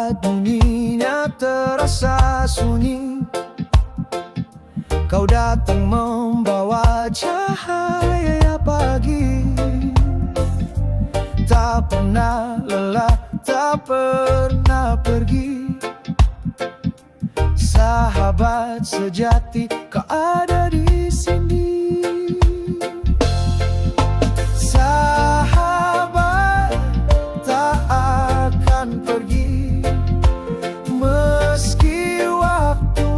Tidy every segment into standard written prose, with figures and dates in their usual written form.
Saat dunianya terasa sunyi, kau datang membawa cahaya pagi. Tak pernah lelah, tak pernah pergi. Sahabat sejati, kau ada di sini. Sahabat tak akan pergi, meski waktu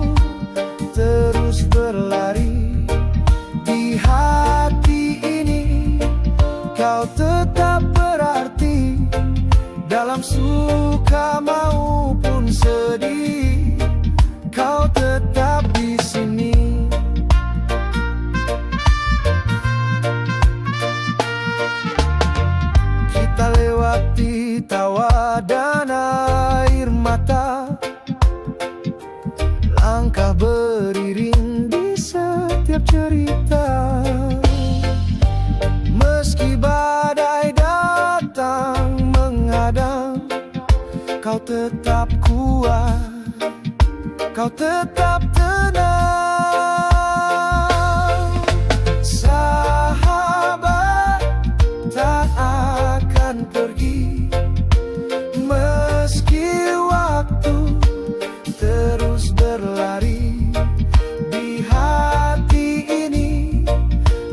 terus berlari. Di hati ini kau tetap berarti, dalam suka maupun sedih, kau tetap di sini. Kita lewati tawa dan air mata, langkah beriring di setiap cerita. Meski badai datang menghadang, kau tetap kuat, kau tetap tenang. Sahabat tak akan pergi, meski waktu terus berlari. Di hati ini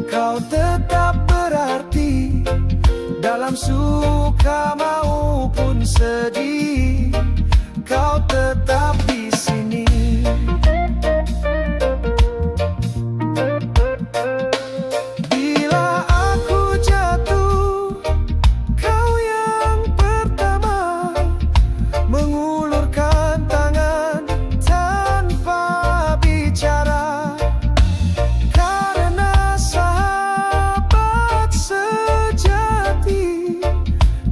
kau tetap berarti, dalam suka maupun sedih, kau tetap di sini. Bila aku jatuh, kau yang pertama mengulurkan tangan tanpa bicara. Karena sahabat sejati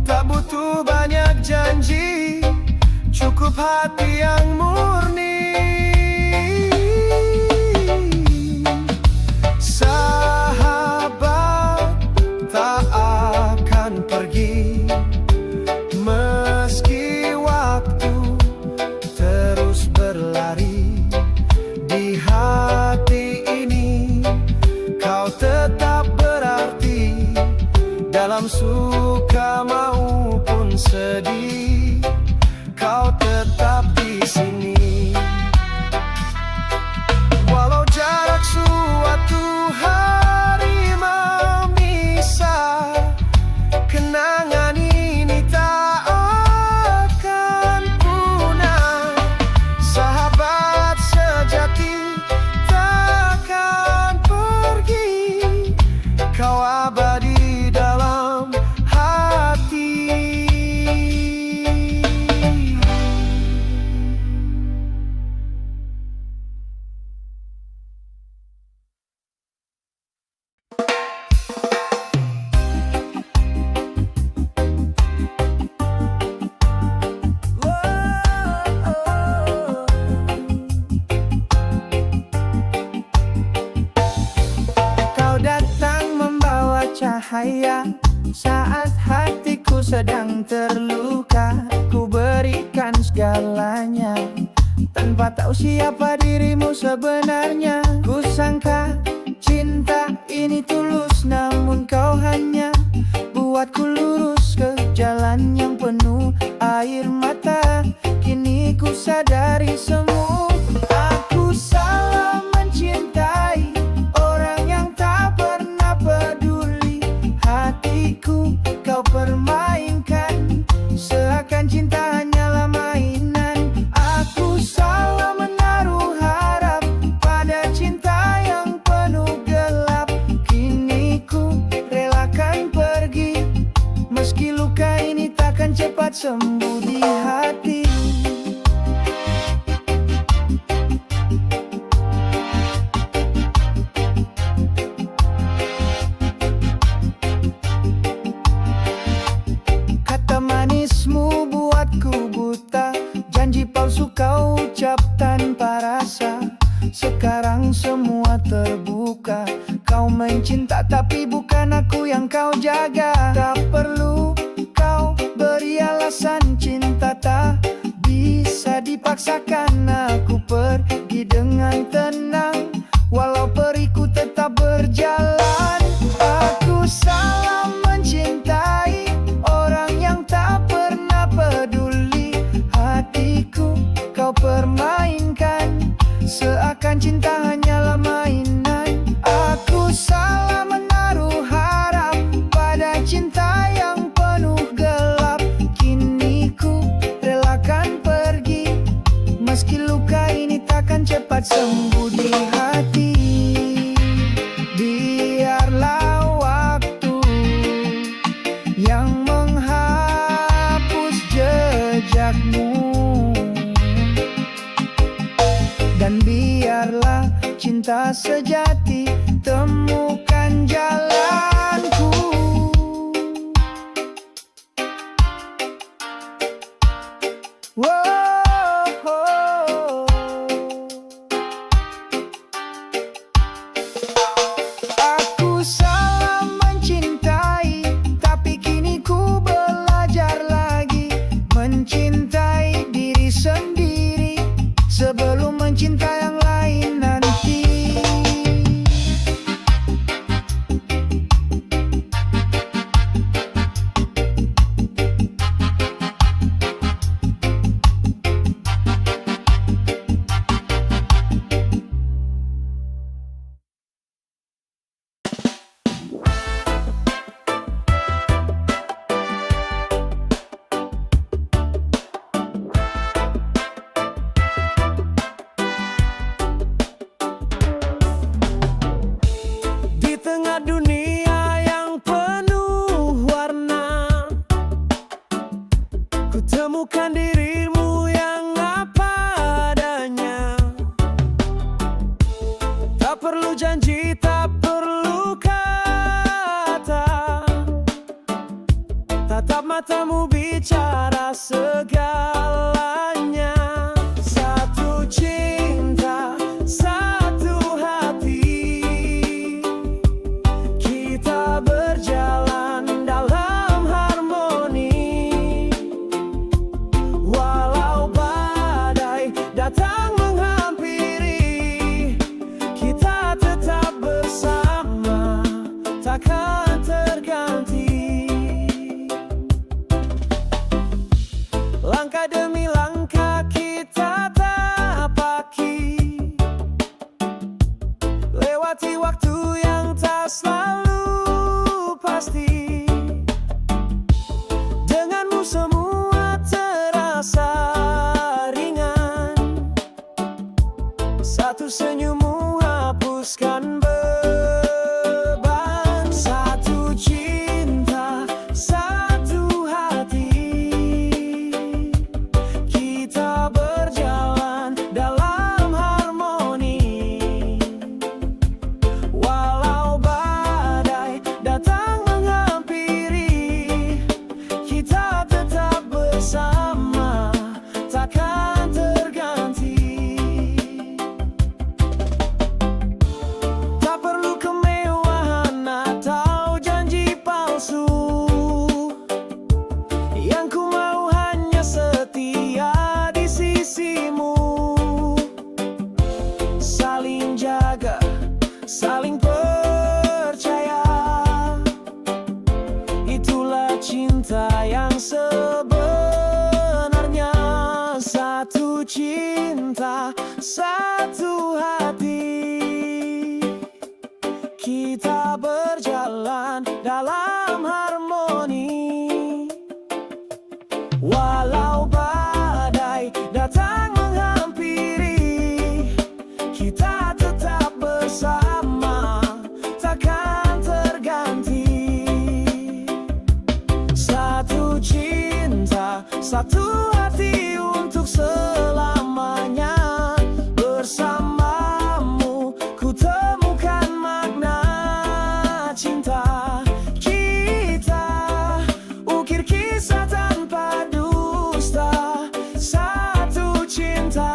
tak butuh banyak janji, cukup hati yang murni. Sahabat tak akan pergi, meski waktu terus berlari. Di hati ini kau tetap berarti, dalam suka maupun sedih, kau tetap di sini. Walau jarak suatu hari memisah, kenangan ini tak akan punah. Sahabat sejati takkan pergi, kau abadi dalam hati. Kau datang membawa cahaya saat hatiku sedang terluka. Ku berikan segalanya tanpa tahu siapa dirimu sebenarnya. Ku sangka cinta ini tulus, namun kau hanya buatku lurus ke jalan yang penuh air mata. Kini ku sadari semua, aku salah mencintai orang yang tak pernah peduli. Hatiku kau permainkan, seakan cinta hanyalah mainan. Aku salah menaruh harap pada cinta yang penuh gelap. Kini ku relakan pergi, meski luka ini takkan cepat sembuh di hati. Kata manismu buatku buta, janji palsu kau ucap tanpa rasa. Sekarang semua terbuka, kau mencinta tapi bukan aku yang kau jaga. Tak perlu kau beri alasan cinta cinta sejati, temukan jalanku. Aku salah mencintai, tapi kini ku belajar lagi mencintai diri sendiri sebelum mencintai yang lain nanti. Di tengah dunia yang penuh warna, ku temukan dirimu yang apa adanya. Tak perlu janji, tak perlu kata, tatap matamu bicara segalanya. Satu cinta, satu hati, kita berjalan dalam harmoni. Walau badai datang menghampiri, kita tetap bersama, takkan terganti. Langkah demi langkah kita tapaki, lewati waktu yang tak selalu pasti. Denganmu semua terasa ringan, satu senyummu hapuskan beban. Satu cinta, satu hati, kita berjalan dalam harmoni. Walau badai datang menghampiri, kita tetap bersama, takkan terganti. Tak perlu kemewahan atau janji palsu, yang ku mau hanya setia di sisimu. Saling jaga, saling percaya, itulah cinta yang sebenarnya. Satu cinta, satu hati, kita berjalan dalam harmoni. Walau badai datang menghampiri, kita tetap bersama, takkan terganti. Satu cinta, satu hati untuk selamanya. Bersamamu ku temukan makna cinta kita, ukir kisah tanpa dusta. Satu cinta,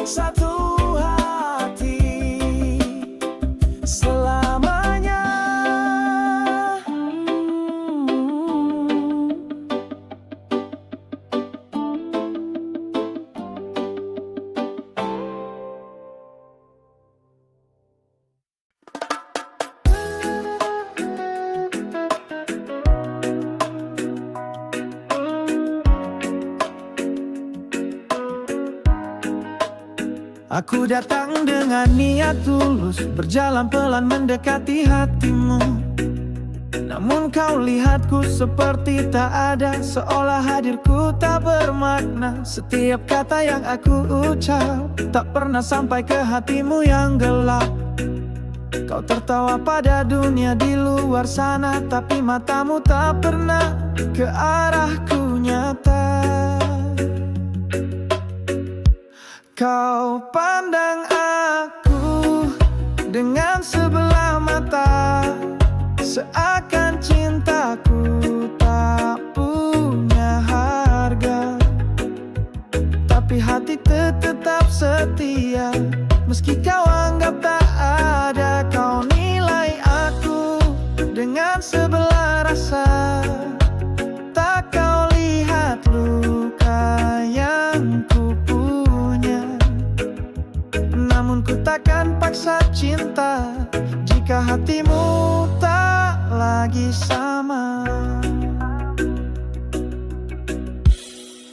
satu hati, selamanya. Aku datang dengan niat tulus, berjalan pelan mendekati hatimu. Namun kau lihatku seperti tak ada, seolah hadirku tak bermakna. Setiap kata yang aku ucap tak pernah sampai ke hatimu yang gelap. Kau tertawa pada dunia di luar sana, tapi matamu tak pernah ke arahku nyata. Kau pandang aku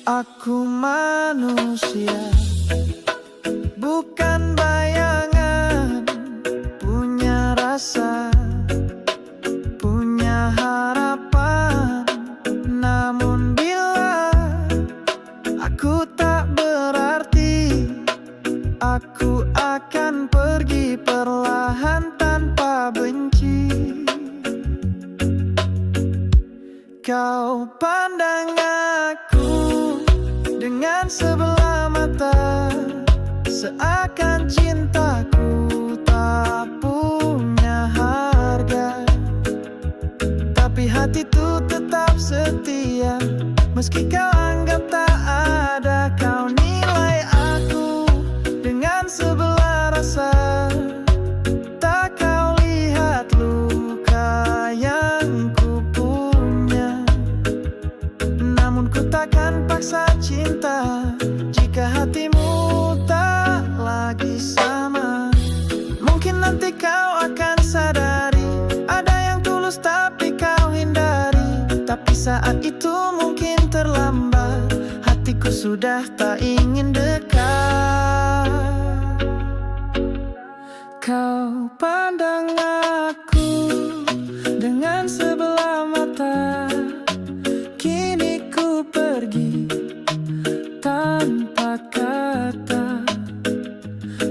Aku manusia, bukan bayangan. Punya rasa, punya harapan. Namun bila aku tak berarti, aku akan pergi perlahan tanpa benci. Kau pandang aku dengan sebelah mata, seakan cintaku tak punya harga. Tapi hatiku tetap setia, meski kau anggap tak ada. Kau nilai aku dengan sebelah rasa, tak kau lihat luka yang ku punya. Namun ku takkan paksa cinta jika hatimu tak lagi sama. Mungkin nanti kau akan sadari, ada yang tulus tapi kau hindari. Tapi saat itu mungkin terlambat, hatiku sudah tak ingin dekat. Kau pandang aku dengan sebelah mata, kini ku pergi tanpa kata.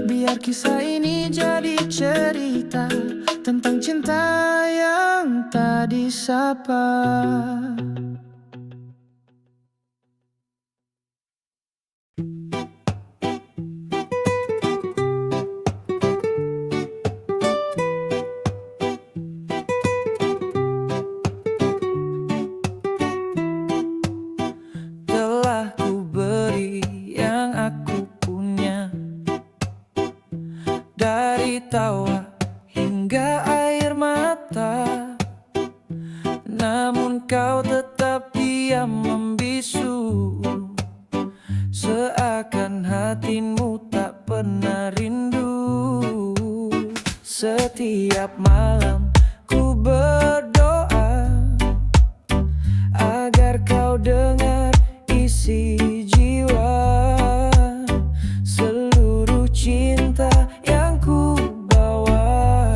Biar kisah ini jadi cerita tentang cinta yang tak disapa. Telah ku beri yang aku punya, dari tawa hingga air mata. Namun kau tetap diam membisu, seakan hatimu tak pernah rindu. Setiap malam ku berdoa agar kau dengar isi jiwa. Seluruh cinta yang ku bawa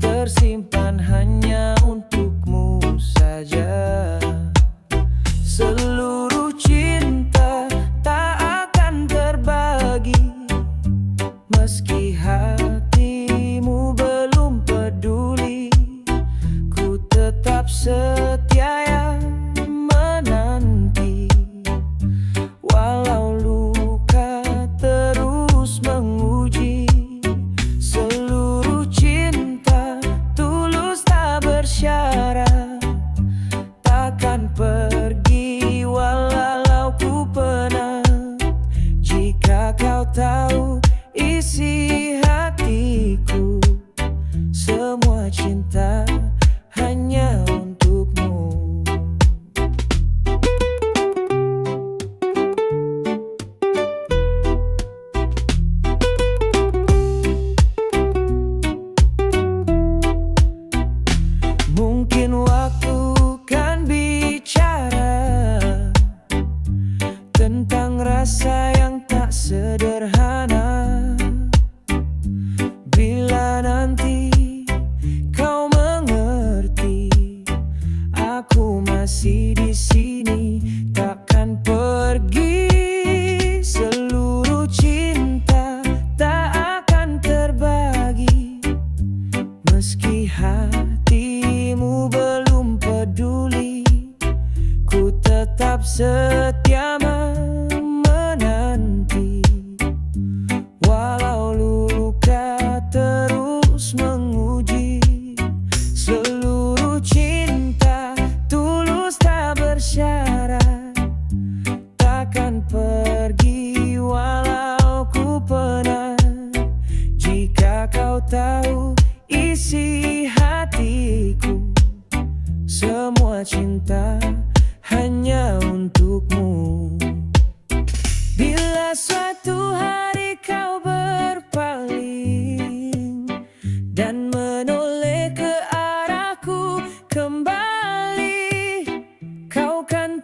tersimpan hanya untukmu saja. Seluruh cinta tak akan terbagi, meski hatimu belum peduli. Ku tetap setia yang menanti, walau luka terus menguji. Seluruh cinta tulus tak bersyarat, takkan pergi walau ku penat. Jika kau tahu isi hatiku, semua cinta hanya untukmu. Mungkin waktu kan bicara tentang rasa yang tak sederhana. Bila nanti kau mengerti, aku masih di sini, takkan pergi. Seluruh cinta tak akan terbagi, meski hatimu belum peduli. Ku tetap setia menanti, walau luka terus menguji. Seluruh cinta tulus tak bersyarat, takkan pergi walau ku penat. Jika kau tahu isi hatiku, semua cinta hanya untukmu. Bila suatu hari kau berpaling dan menoleh ke arahku kembali, kau kan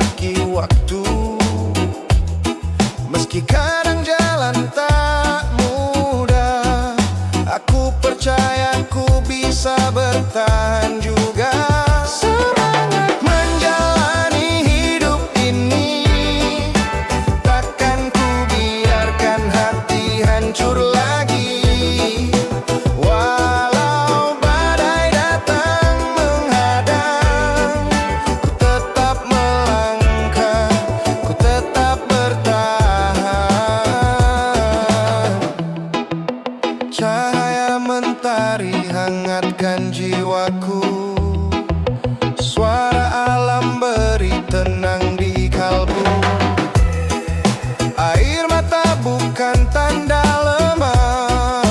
memiliki waktu. Meski kadang jalan tak mudah, aku percaya ku bisa bertahan juga. Semangat menjalani hidup ini, takkan ku biarkan hati hancur lagi. Walau badai datang menghadang, ku tetap melangkah, ku tetap bertahan. Cahaya mentari hangatkan jiwaku, suara alam beri tenang di kalbu. Air mata bukan tanda lemah,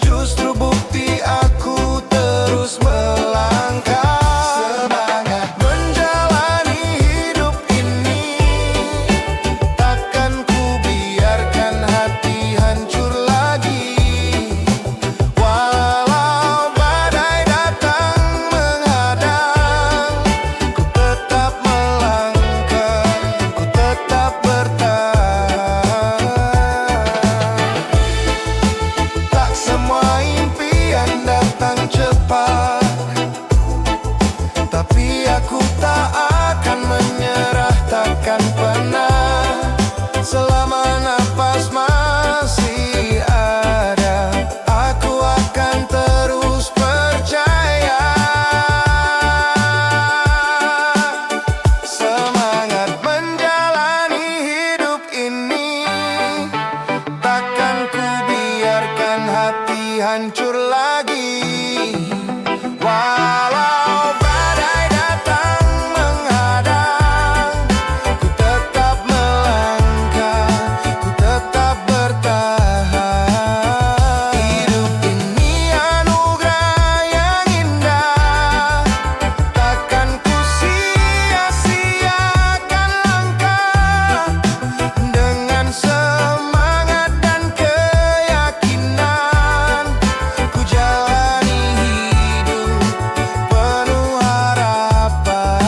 justru bukti aku terus melangkah. Semangat menjalani hidup ini, takkan ku biarkan hati hancur lagi. Walau badai datang menghadang, ku tetap melangkah, ku tetap bertahan. Tak semua impian datang cepat, tapi aku tak akan menyerah, takkan pernah. Selama napas masih ada, aku akan terus percaya. Semangat menjalani hidup ini, takkan ku biarkan hati hancur lagi. Walau badai datang menghadang, ku tetap melangkah, ku tetap bertahan. Hidup ini anugerah yang indah, takkan ku sia-siakan langkah. Dengan semangat dan keyakinan, ku jalani hidup penuh harapan.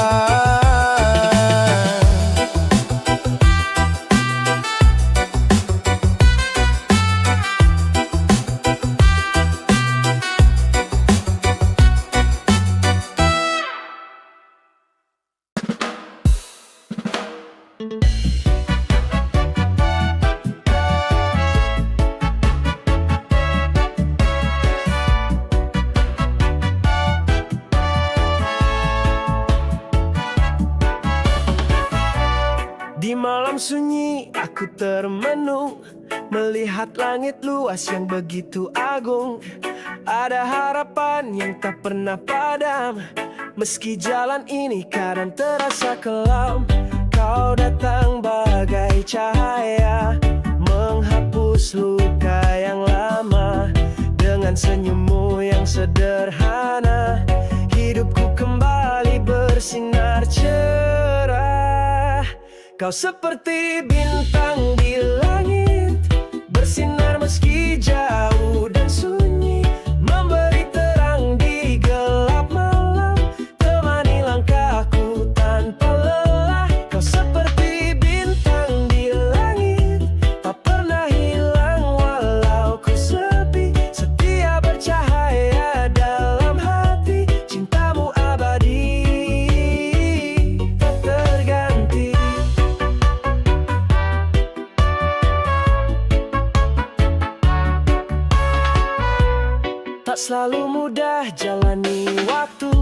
Di malam sunyi aku termenung, melihat langit luas yang begitu agung. Ada harapan yang tak pernah padam, meski jalan ini kadang terasa kelam. Kau datang bagai cahaya, menghapus luka yang lama. Dengan senyummu yang sederhana, hidupku kembali bersinar cerah. Kau seperti bintang di langit, bersinar meski jauh dan sunyi, memberi terang di gelap malam, temani langkahku tanpa lelah. Kau seperti bintang di langit, tak pernah hilang walau ku sepi, setia bercahaya dalam hati, cintamu abadi tak terganti. Tak selalu mudah jalani waktu,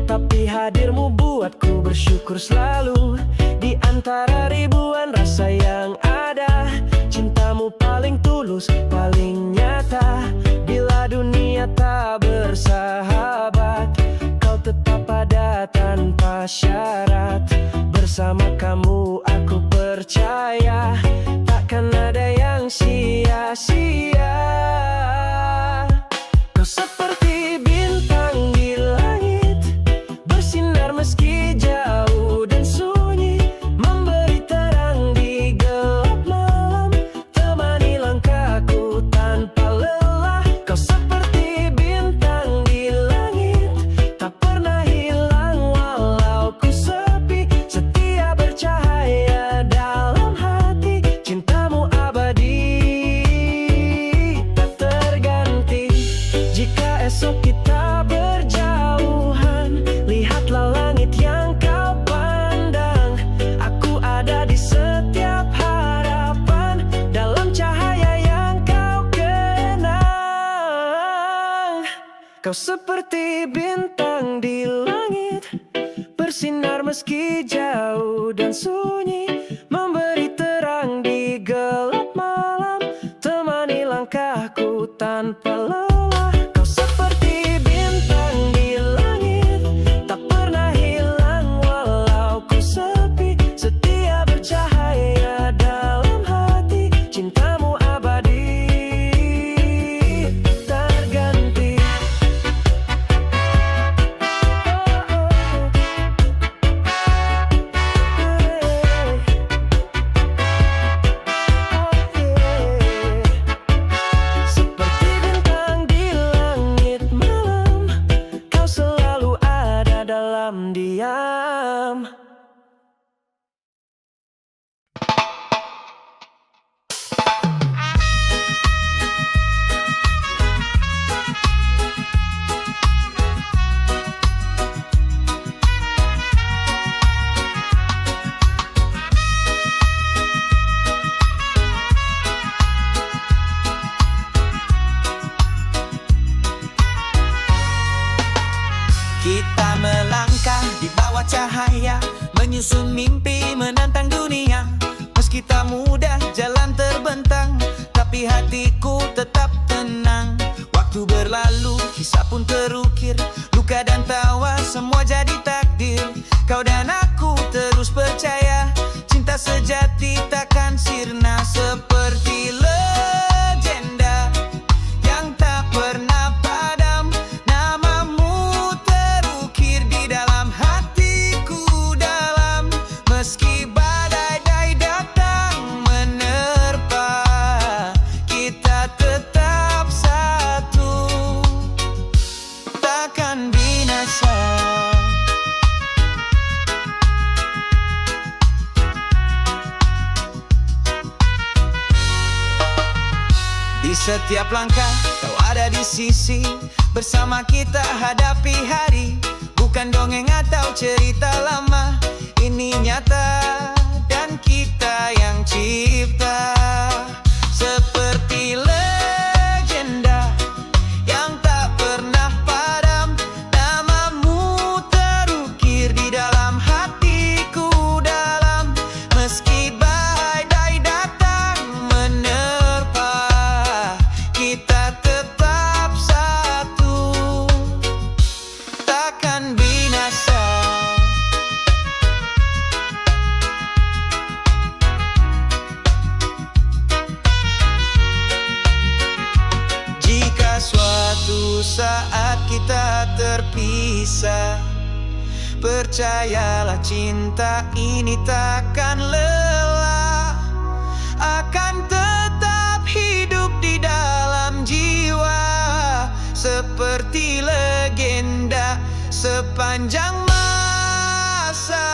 tapi hadirmu buatku bersyukur selalu. Di antara ribuan rasa yang ada, cintamu paling tulus, paling nyata. Bila dunia tak bersahabat, kau tetap ada tanpa syarat. Bersama kamu aku percaya, takkan ada yang sia-sia. Kau seperti bintang di langit, bersinar meski jauh dan sunyi, memberi terang di gelap malam, temani langkahku tanpa lelah. Kau seperti bintang di langit, tak pernah hilang walau ku sepi, setia bercahaya Kau seperti bintang di langit, bersinar meski jauh dan sunyi, memberi terang di gelap malam, temani langkahku tanpa lelah. Kau seperti bintang di langit, tak pernah hilang walau ku sepi, setia bercahaya dalam hati, cintamu abadi terganti. Seperti bintang di langit malam, kau selalu ada dalam diam. Kita melangkah di bawah cahaya, menyusun mimpi, menantang dunia. Meski tak mudah jalan terbentang, tapi hatiku tetap tenang. Waktu berlalu, kisah pun terukir, luka dan tawa semua jadi takdir. Kau dan aku terus percaya, cinta sejati takkan sirna. Seperti legenda yang tak pernah padam, namamu terukir di dalam hatiku dalam. Meski badai datang menerpa, kita tetap satu, takkan binasa. Di setiap langkah kau ada di sisi, bersama kita hadapi hari. Bukan dongeng atau cerita lama, ini nyata dan kita yang cipta. Seperti legenda yang tak pernah padam, namamu terukir di dalam hatiku dalam. Meski badai datang menerpa, kita tetap satu, takkan binasa. Jika suatu saat kita terpisah, percayalah cinta ini takkan lelah, akan tetap hidup di dalam jiwa. Seperti legenda sepanjang masa.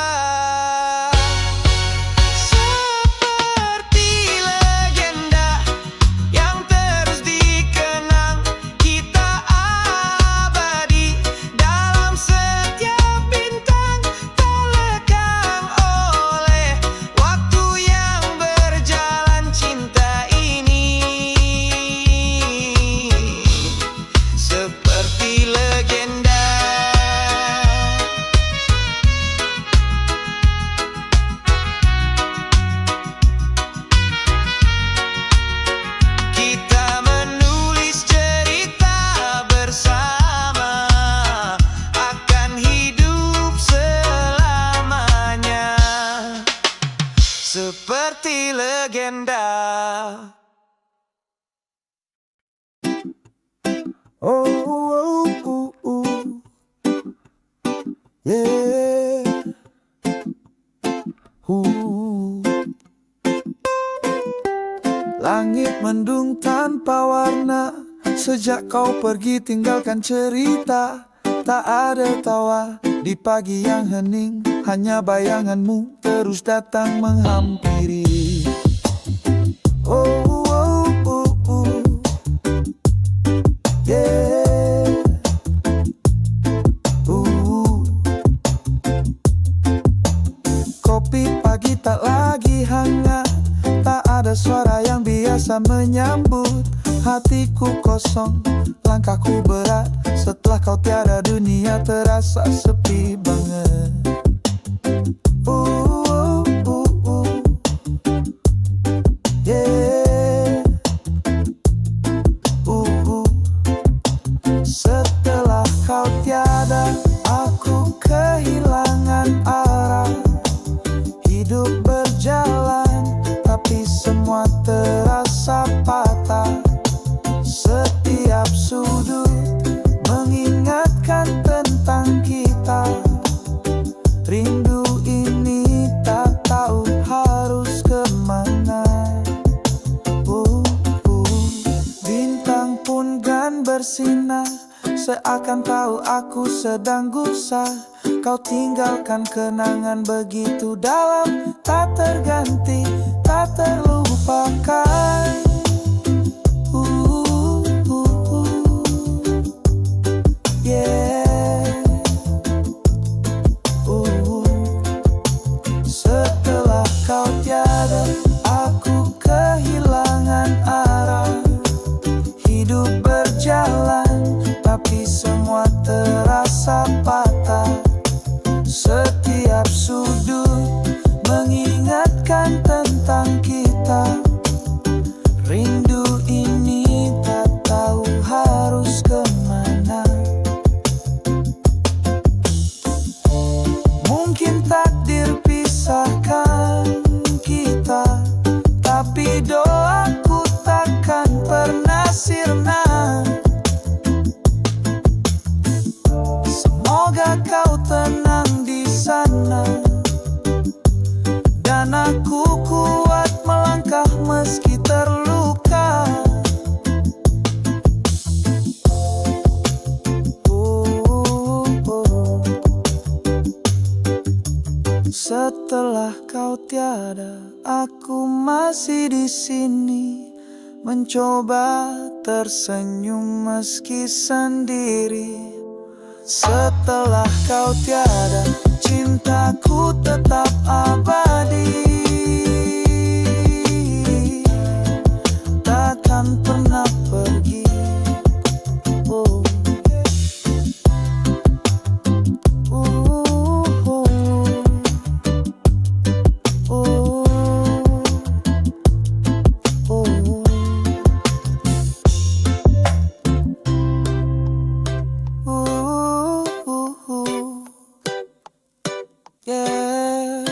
Seperti legenda yang terus dikenang, kita abadi dalam setiap bintang, tak lekang oleh waktu yang berjalan. Cinta ini seperti legenda. Kita menulis cerita bersama, akan hidup selamanya. Seperti legenda. Oh, yeah. Langit mendung tanpa warna, sejak kau pergi tinggalkan cerita. Tak ada tawa di pagi yang hening, hanya bayanganmu terus datang menghampiri. Yeah. Kopi pagi tak lagi hangat, tak ada suara yang biasa menyambut. Hatiku kosong, langkahku berat. Setelah kau tiada dunia terasa sepi banget. Yeah. Setelah kau tiada, aku kehilangan arah. Hidup berjalan, tapi semua terasa patah. Setiap sudut mengingatkan tentang kita. Rindu ini tak tahu harus kemana. Bintang pun kan bersinar, seakan tahu aku sedang gusar. Kau tinggalkan kenangan begitu dalam, tak terganti, tak terlupakan. Yeah. Setelah kau tiada, aku kehilangan arah. Hidup berjalan, tapi semua terasa patah. Setiap sudut mengingatkan tentang kita. Rindu ini tak tahu harus kemana. Mungkin takdir pisahkan kita, tapi doaku takkan pernah sirna. Semoga kau tenang di sana, dan aku kuat melangkah meski terluka. Setelah kau tiada, aku masih di sini, mencoba tersenyum meski sendiri. Setelah kau tiada, cintaku tetap abadi. Takkan pernah pergi. Yeah.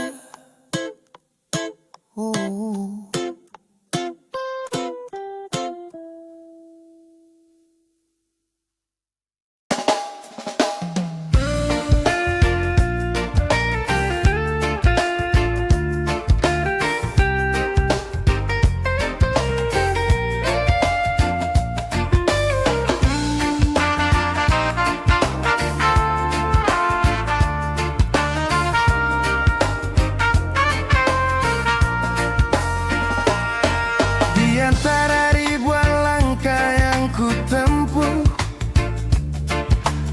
Di antara ribuan langkah yang ku tempuh,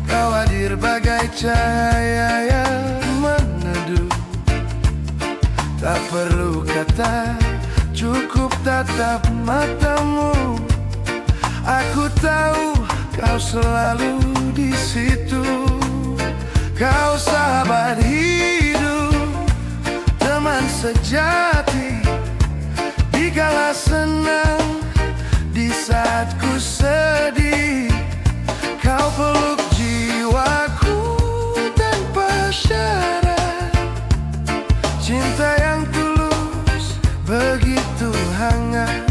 kau hadir bagai cahaya yang meneduh. Tak perlu kata, cukup tatap matamu. Aku tahu kau selalu di situ. Kau sahabat hidup, teman sejati. Dikala senang, di saat ku sedih, kau peluk jiwaku tanpa syarat. Cinta yang tulus, begitu hangat.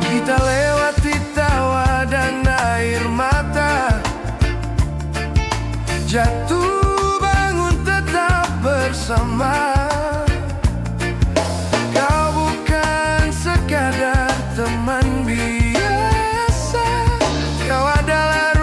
Kita lewati tawa dan air mata, jatuh bangun tetap bersama. Teman biasa, kau adalah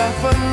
tak pernah